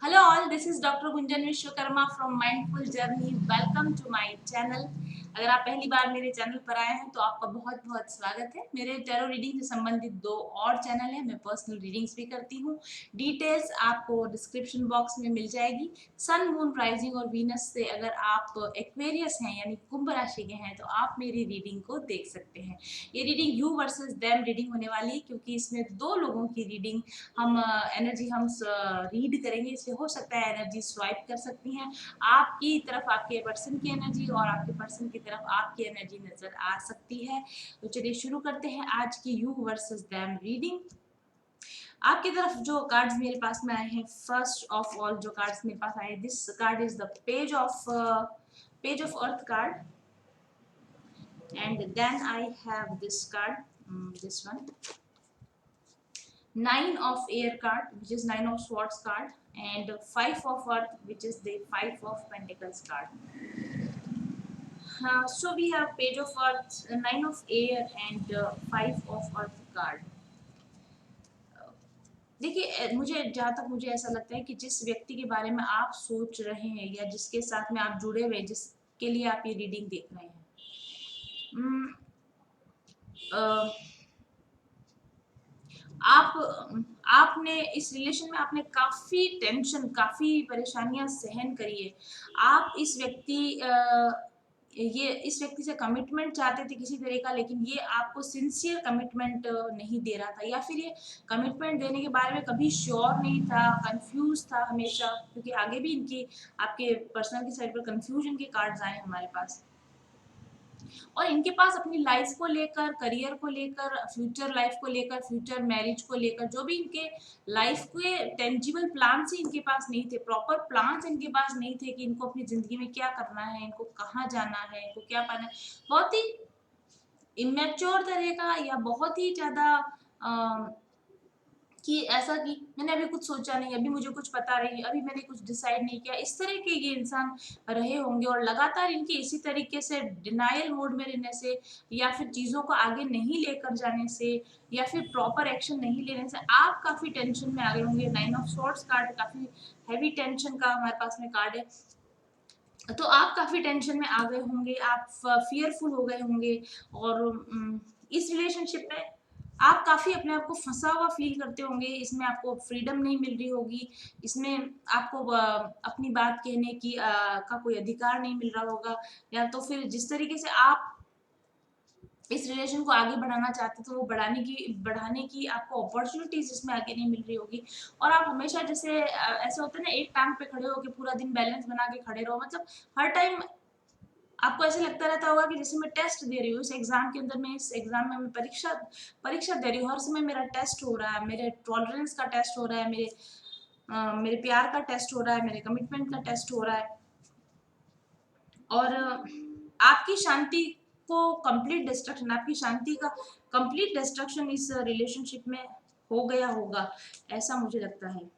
Hello all, this is Dr. Gunjan Vishwakarma from Mindful Journey. Welcome to my channel. अगर आप पहली बार मेरे channel पर आए हैं तो आपका बहुत बहुत स्वागत है। मेरे टैरो रीडिंग से संबंधित दो और चैनल हैं, मैं पर्सनल रीडिंग्स भी करती हूँ। डिटेल्स आपको डिस्क्रिप्शन बॉक्स में मिल जाएगी। सन, मून, राइजिंग और वीनस से अगर आप एक्वेरियस हैं यानी कुंभ राशि के हैं तो आप मेरी रीडिंग को देख सकते हैं। ये reading you versus them reading होने वाली है क्योंकि इसमें दो लोगों की रीडिंग एनर्जी हम रीड करेंगे, इसलिए हो सकता है एनर्जी स्वाइप कर सकती हैं। आपकी तरफ आपके पर्सन की एनर्जी और आपके पर्सन की तरफ आपकी एनर्जी नजर आ सकती है। तो चलिए शुरू करते हैं आज की यू वर्सेस देम रीडिंग। आपकी तरफ जो कार्ड्स मेरे पास में आए हैं, फर्स्ट ऑफ ऑल जो कार्ड्स मेरे पास आए, this card is the page of earth card, and then I have this card, this one, nine of air card, which is nine of swords card, and five of earth, which is the five of pentacles card. So we have page of earth, nine of air, and five of earth card. देखिए, मुझे जहाँ तक मुझे ऐसा लगता है कि जिस व्यक्ति के बारे में आप सोच रहे हैं या जिसके साथ में आप जुड़े हुए, जिसके लिए आप ये रीडिंग देख रहे हैं, आपने इस रिलेशन में आपने काफी टेंशन, काफी परेशानियां सहन करी है। आप इस व्यक्ति से कमिटमेंट चाहते थे किसी तरह का, लेकिन ये आपको सिंसियर कमिटमेंट नहीं दे रहा था, या फिर ये कमिटमेंट देने के बारे में कभी श्योर नहीं था, कंफ्यूज था हमेशा, क्योंकि आगे भी इनकी आपके पर्सनल की साइड पर कंफ्यूजन के कार्ड्स आए हमारे पास। और इनके पास अपनी लाइफ को लेकर, करियर को लेकर, फ्यूचर लाइफ को लेकर, फ्यूचर मैरिज को लेकर, जो भी इनके लाइफ के टेंजिबल प्लान ही इनके पास नहीं थे, प्रॉपर प्लान्स इनके पास नहीं थे कि इनको अपनी जिंदगी में क्या करना है, इनको कहाँ जाना है, इनको क्या पाना है। बहुत ही इमेच्योर तरह का या बहुत ही ज्यादा कि ऐसा कि मैंने अभी कुछ सोचा नहीं, अभी मुझे कुछ पता नहीं, अभी मैंने कुछ डिसाइड नहीं किया, इस तरह के ये इंसान रहे होंगे। और लगातार इनके इसी तरीके से डिनायल मोड में रहने से, या फिर चीज़ों को आगे नहीं लेकर जाने से, या फिर प्रॉपर एक्शन नहीं लेने से आप काफ़ी टेंशन में आ गए होंगे। नाइन ऑफ सॉर्ड्स कार्ड काफ़ी हैवी टेंशन का हमारे पास में कार्ड है, तो आप काफ़ी टेंशन में आ गए होंगे, आप फियरफुल हो गए होंगे। और इस रिलेशनशिप में आप काफ़ी अपने आप को फंसा हुआ फील करते होंगे, इसमें आपको फ्रीडम नहीं मिल रही होगी, इसमें आपको अपनी बात कहने की का कोई अधिकार नहीं मिल रहा होगा, या तो फिर जिस तरीके से आप इस रिलेशन को आगे बढ़ाना चाहते थे वो बढ़ाने की आपको अपॉर्चुनिटीज इसमें आगे नहीं मिल रही होगी। और आप हमेशा जैसे ऐसे होता है ना, एक टांग पे खड़े होकर पूरा दिन बैलेंस बना के खड़े रहो, मतलब हर टाइम आपको ऐसे लगता रहता होगा कि जैसे मैं टेस्ट दे रही हूँ, इस एग्जाम के अंदर, मैं इस एग्जाम में मैं परीक्षा दे रही हूँ, हर समय मेरा टेस्ट हो रहा है, मेरे टॉलरेंस का टेस्ट हो रहा है, मेरे प्यार का टेस्ट हो रहा है, मेरे कमिटमेंट का टेस्ट हो रहा है। और आपकी शांति को कंप्लीट डिस्ट्रक्शन, आपकी शांति का कंप्लीट डिस्ट्रक्शन इस रिलेशनशिप में हो गया होगा, ऐसा मुझे लगता है।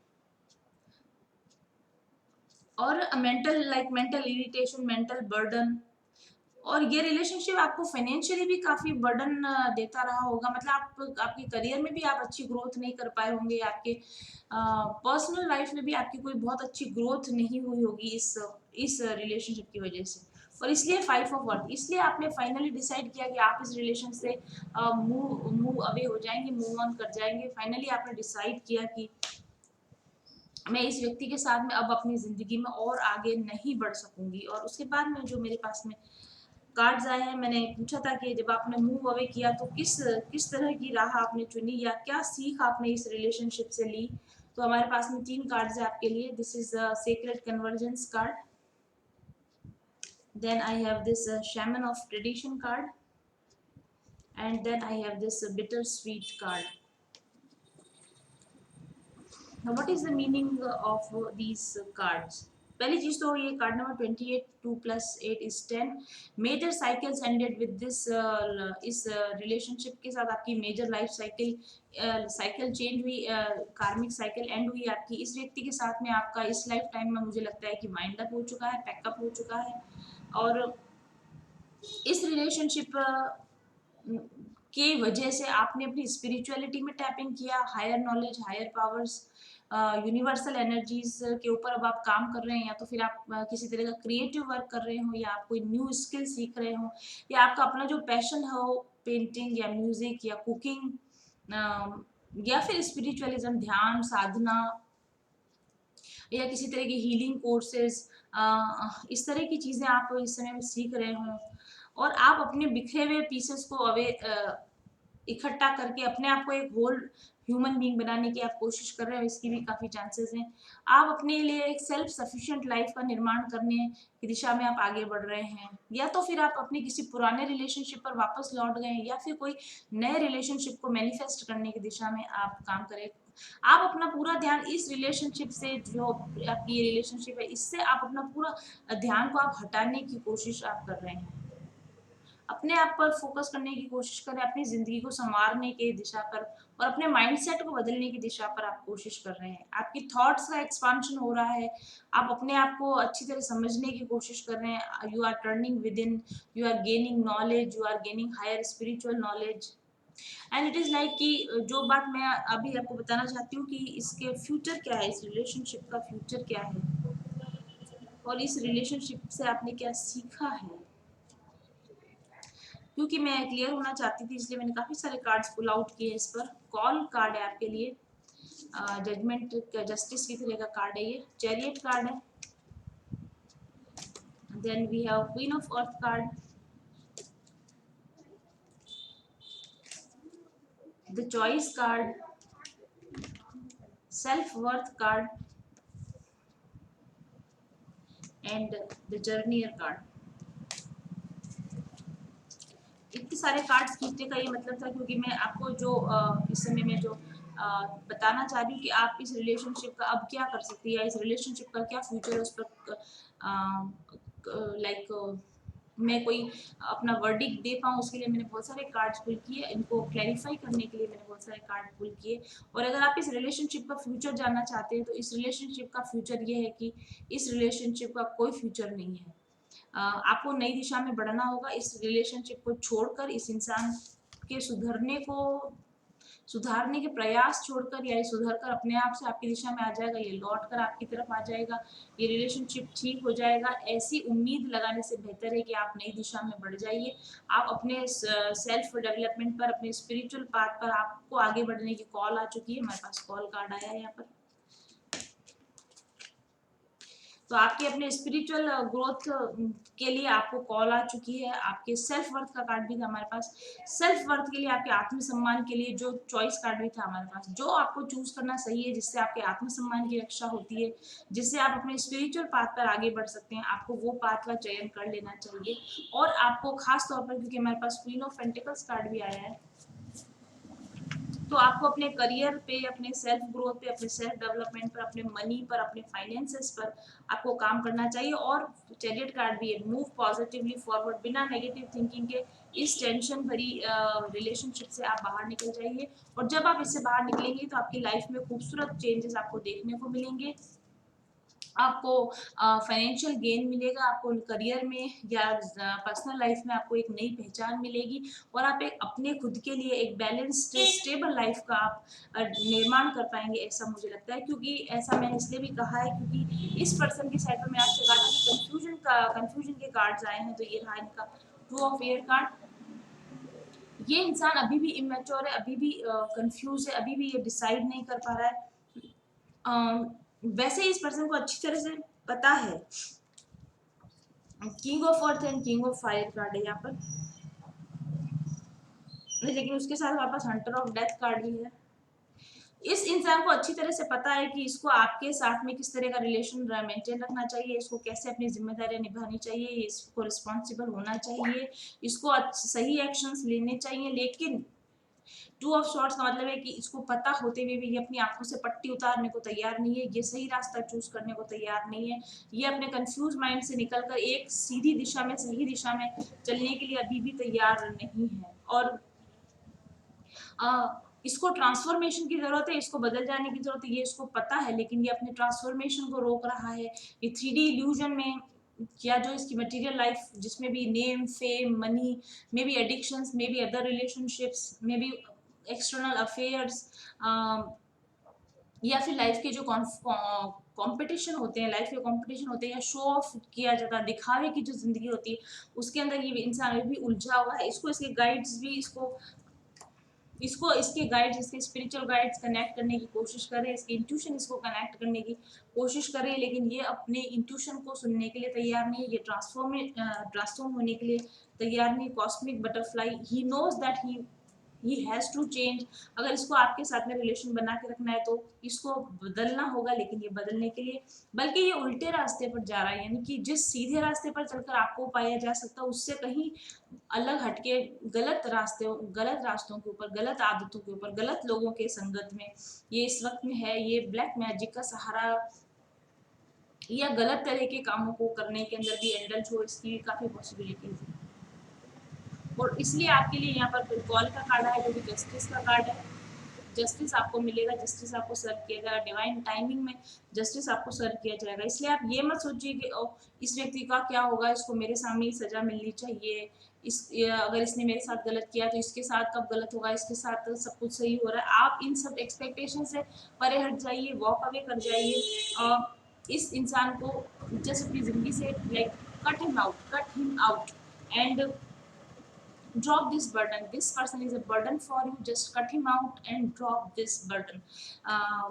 और मेंटल इरिटेशन, मेंटल बर्डन, और ये रिलेशनशिप आपको फाइनेंशियली भी काफी बर्डन देता रहा होगा। मतलब आपके करियर में भी आप अच्छी ग्रोथ नहीं कर पाए होंगे, आपके पर्सनल लाइफ में भी आपकी कोई बहुत अच्छी ग्रोथ नहीं हुई होगी इस रिलेशनशिप की वजह से। और इसलिए फाइव ऑफ वर्थ, इसलिए आपने फाइनली डिसाइड किया कि आप इस रिलेशन से मूव अवे हो जाएंगे, मूव ऑन कर जाएंगे। फाइनली आपने डिसाइड किया कि मैं इस व्यक्ति के साथ में अब अपनी जिंदगी में और आगे नहीं बढ़ सकूंगी। और उसके बाद में जो मेरे पास में कार्ड्स आए हैं, मैंने पूछा था कि जब आपने मूव अवे किया तो किस किस तरह की राह आपने चुनी, या क्या सीख आपने इस रिलेशनशिप से ली। तो हमारे पास में तीन कार्ड्स है आपके लिए। This is sacred convergence card, then I have this shaman of tradition card, and then I have this bitter sweet card. Now what is the meaning of these cards? पहली चीज तो ये card number 28, 2 + 8 is 10। Major cycles ended with this, इस relationship के साथ आपकी major life cycle change हुई, कार्मिक साइकिल एंड हुई आपकी। इस व्यक्ति के साथ में आपका इस लाइफ टाइम में मुझे लगता है कि माइंड अप हो चुका है, पैकअप हो चुका है। और इस रिलेशनशिप की वजह से आपने अपनी स्पिरिचुअलिटी में टैपिंग किया, higher knowledge, higher powers, universal energies के ऊपर अब आप काम कर रहे हैं, या तो फिर आप किसी तरह का क्रिएटिव वर्क कर रहे हो, या आप कोई न्यू स्किल सीख रहे हो, या आपका अपना जो पैशन हो, पेंटिंग या म्यूजिक या कुकिंग, या फिर स्पिरिचुअलिज्म, ध्यान, साधना, या किसी तरह की हीलिंग कोर्सेज, इस तरह की चीज़ें आप इस समय में सीख रहे हो, और आप अपने बिखरे हुए पीसेस को इकट्ठा करके अपने आप को एक होल ह्यूमन बीइंग बनाने की आप कोशिश कर रहे हो, इसकी भी काफ़ी चांसेस हैं। आप अपने लिए एक सेल्फ सफिशिएंट लाइफ का निर्माण करने की दिशा में आप आगे बढ़ रहे हैं, या तो फिर आप अपने किसी पुराने रिलेशनशिप पर वापस लौट गए हैं, या फिर कोई नए रिलेशनशिप को मैनिफेस्ट करने की दिशा में आप काम करें। आप अपना पूरा ध्यान इस रिलेशनशिप से, जो आपकी ये रिलेशनशिप है, इससे आप अपना पूरा ध्यान को आप हटाने की कोशिश आप कर रहे हैं। अपने आप पर फोकस करने की कोशिश करें, अपनी ज़िंदगी को सँवारने की दिशा पर और अपने माइंडसेट को बदलने की दिशा पर आप कोशिश कर रहे हैं। आपकी थॉट्स का एक्सपांशन हो रहा है, आप अपने आप को अच्छी तरह समझने की कोशिश कर रहे हैं। You are turning within, you are gaining knowledge, you are gaining higher spiritual knowledge, and it is like कि जो बात मैं अभी आपको बताना चाहती हूँ कि इसके फ्यूचर क्या है, इस रिलेशनशिप का फ्यूचर क्या है, और इस रिलेशनशिप से आपने क्या सीखा है। क्योंकि मैं क्लियर होना चाहती थी, इसलिए मैंने काफ़ी सारे कार्ड्स पुल आउट किए इस पर। कॉल कार्ड है आपके लिए, जजमेंट, जस्टिस की तरह का कार्ड है ये। चैरियट कार्ड है, then we have queen of earth card, the choice card, self worth card, and the journeyer card. इतने सारे कार्ड्स खींचने का ये मतलब था क्योंकि मैं आपको जो इस समय में जो बताना चाह रही हूँ कि आप इस रिलेशनशिप का अब क्या कर सकती है, इस रिलेशनशिप का क्या फ्यूचर है, उस पर लाइक मैं कोई अपना वर्डिक दे पाऊँ, उसके लिए मैंने बहुत सारे कार्ड्स पुल किए। इनको क्लैरिफाई करने के लिए मैंने बहुत सारे कार्ड पुल किए। और अगर आप इस रिलेशनशिप का फ्यूचर जानना चाहते हैं तो इस रिलेशनशिप का फ्यूचर ये है कि इस रिलेशनशिप का कोई फ्यूचर नहीं है। आपको नई दिशा में बढ़ना होगा, इस रिलेशनशिप को छोड़कर, इस इंसान के सुधारने के प्रयास छोड़कर, या ये सुधर कर अपने आप से आपकी दिशा में आ जाएगा, ये लौट कर आपकी तरफ आ जाएगा, ये रिलेशनशिप ठीक हो जाएगा। ऐसी उम्मीद लगाने से बेहतर है कि आप नई दिशा में बढ़ जाइए। आप अपने सेल्फ डेवलपमेंट पर, अपने स्पिरिचुअल पाथ पर आपको आगे बढ़ने की कॉल आ चुकी है। हमारे पास कॉल कार्ड आया है यहाँ पर। तो आपके अपने स्पिरिचुअल ग्रोथ के लिए आपको कॉल आ चुकी है। आपके सेल्फ वर्थ का कार्ड भी था हमारे पास। सेल्फ वर्थ के लिए, आपके आत्मसम्मान के लिए जो चॉइस कार्ड भी था हमारे पास। जो आपको चूज करना सही है, जिससे आपके आत्मसम्मान की रक्षा होती है, जिससे आप अपने स्पिरिचुअल पाथ पर आगे बढ़ सकते हैं, आपको वो पाथ का चयन कर लेना चाहिए। और आपको खास तौर पर, क्योंकि हमारे पास क्वीन ऑफ पेंटिकल्स कार्ड भी आया है, तो आपको अपने करियर पे, अपने सेल्फ ग्रोथ पे, अपने सेल्फ डेवलपमेंट पर, अपने मनी पर, अपने फाइनेंसेस पर आपको काम करना चाहिए। और चैरियट कार्ड भी है, मूव पॉजिटिवली फॉरवर्ड, बिना नेगेटिव थिंकिंग के इस टेंशन भरी रिलेशनशिप से आप बाहर निकल जाइए। और जब आप इससे बाहर निकलेंगे तो आपकी लाइफ में खूबसूरत चेंजेस आपको देखने को मिलेंगे। आपको फाइनेंशियल गेन मिलेगा, आपको करियर में या पर्सनल लाइफ में आपको एक नई पहचान मिलेगी, और आप एक अपने खुद के लिए एक बैलेंस्ड स्टेबल लाइफ का आप निर्माण कर पाएंगे, ऐसा मुझे लगता है। क्योंकि ऐसा मैंने इसलिए भी कहा है क्योंकि इस पर्सन की साइड पर मैं आपसे कहा था कि कंफ्यूजन के कार्ड्स आए हैं, तो ये रहा इनका टू ऑफ एयर कार्ड। ये इंसान अभी भी इमेच्योर है, अभी भी कंफ्यूज है, अभी भी ये डिसाइड नहीं कर पा रहा है। वैसे इस पर्सन को अच्छी तरह से पता है। King of earth and king of fire card है यहाँ पर, लेकिन उसके साथ हमारे पास हंटर ऑफ डेथ कार्ड भी है। इस इंसान को अच्छी तरह से पता है कि इसको आपके साथ में किस तरह का रिलेशन मेंटेन रखना चाहिए, इसको कैसे अपनी जिम्मेदारियां निभानी चाहिए, इसको रिस्पॉन्सिबल होना चाहिए, इसको सही एक्शंस लेने चाहिए। लेकिन टू ऑफ शॉर्ट्स का मतलब है कि इसको पता होते हुए भी ये अपनी आंखों से पट्टी उतारने को तैयार नहीं है, ये सही रास्ता चूज करने को तैयार नहीं है, ये अपने कंफ्यूज माइंड से निकलकर एक सीधी दिशा में, सही दिशा में चलने के लिए अभी भी तैयार नहीं है। और इसको ट्रांसफॉर्मेशन की जरूरत है, इसको बदल जाने की जरूरत है, ये इसको पता है, लेकिन ये अपने ट्रांसफॉर्मेशन को रोक रहा है। ये 3D इल्यूजन में, या जो इसकी मटेरियल लाइफ जिसमें भी name, fame, money, may be addictions, may be other relationships, may be external affairs, या फिर लाइफ के जो कंपटीशन होते हैं, लाइफ के कंपटीशन होते हैं, या शो ऑफ किया जाता है, दिखावे की जो जिंदगी होती है, उसके अंदर ये इंसान अभी भी उलझा हुआ है। इसको इसके गाइड्स भी इसको इसके गाइड्स, इसके स्पिरिचुअल गाइड्स कनेक्ट करने की कोशिश करें, इसके इंट्यूशन इसको कनेक्ट करने की कोशिश करें, लेकिन ये अपने इंट्यूशन को सुनने के लिए तैयार नहीं है, ये ट्रांसफॉर्म होने के लिए तैयार नहीं। Cosmic butterfly, he knows that he has to change. अगर इसको आपके साथ में रिलेशन बना के रखना है तो इसको बदलना होगा, लेकिन ये बदलने के लिए, बल्कि ये उल्टे रास्ते पर जा रहा है, यानी कि जिस सीधे रास्ते पर चलकर आपको पाया जा सकता है उससे कहीं अलग हटके गलत रास्तों के ऊपर, गलत आदतों के ऊपर, गलत लोगों के संगत में ये इस वक्त में है। ये ब्लैक मैजिक का सहारा या गलत तरह के कामों को करने के अंदर भी इंडल्ज हो, इसकी भी काफी पॉसिबिलिटीज है। और इसलिए आपके लिए यहाँ पर कॉल का कार्ड है, जो कि जस्टिस का कार्ड है। जस्टिस आपको मिलेगा, जस्टिस आपको सर्व किया जाएगा, डिवाइन टाइमिंग में जस्टिस आपको सर्व किया जाएगा। इसलिए आप ये मत सोचिए कि इस व्यक्ति का क्या होगा, इसको मेरे सामने ही सजा मिलनी चाहिए, अगर इसने मेरे साथ गलत किया तो इसके साथ कब गलत होगा, इसके साथ तो सब कुछ सही हो रहा है। आप इन सब एक्सपेक्टेशन से परे हट जाइए, वॉक अवे कर जाइए, और इस इंसान को जस्ट अपनी जिंदगी से like cut him out and drop this burden. This person is a burden for you, just cut him out and drop this burden.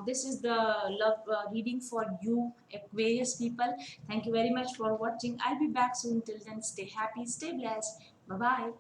This is the love reading for you, Aquarius people. Thank you very much for watching. I'll be back soon. Till then, stay happy, stay blessed. Bye bye.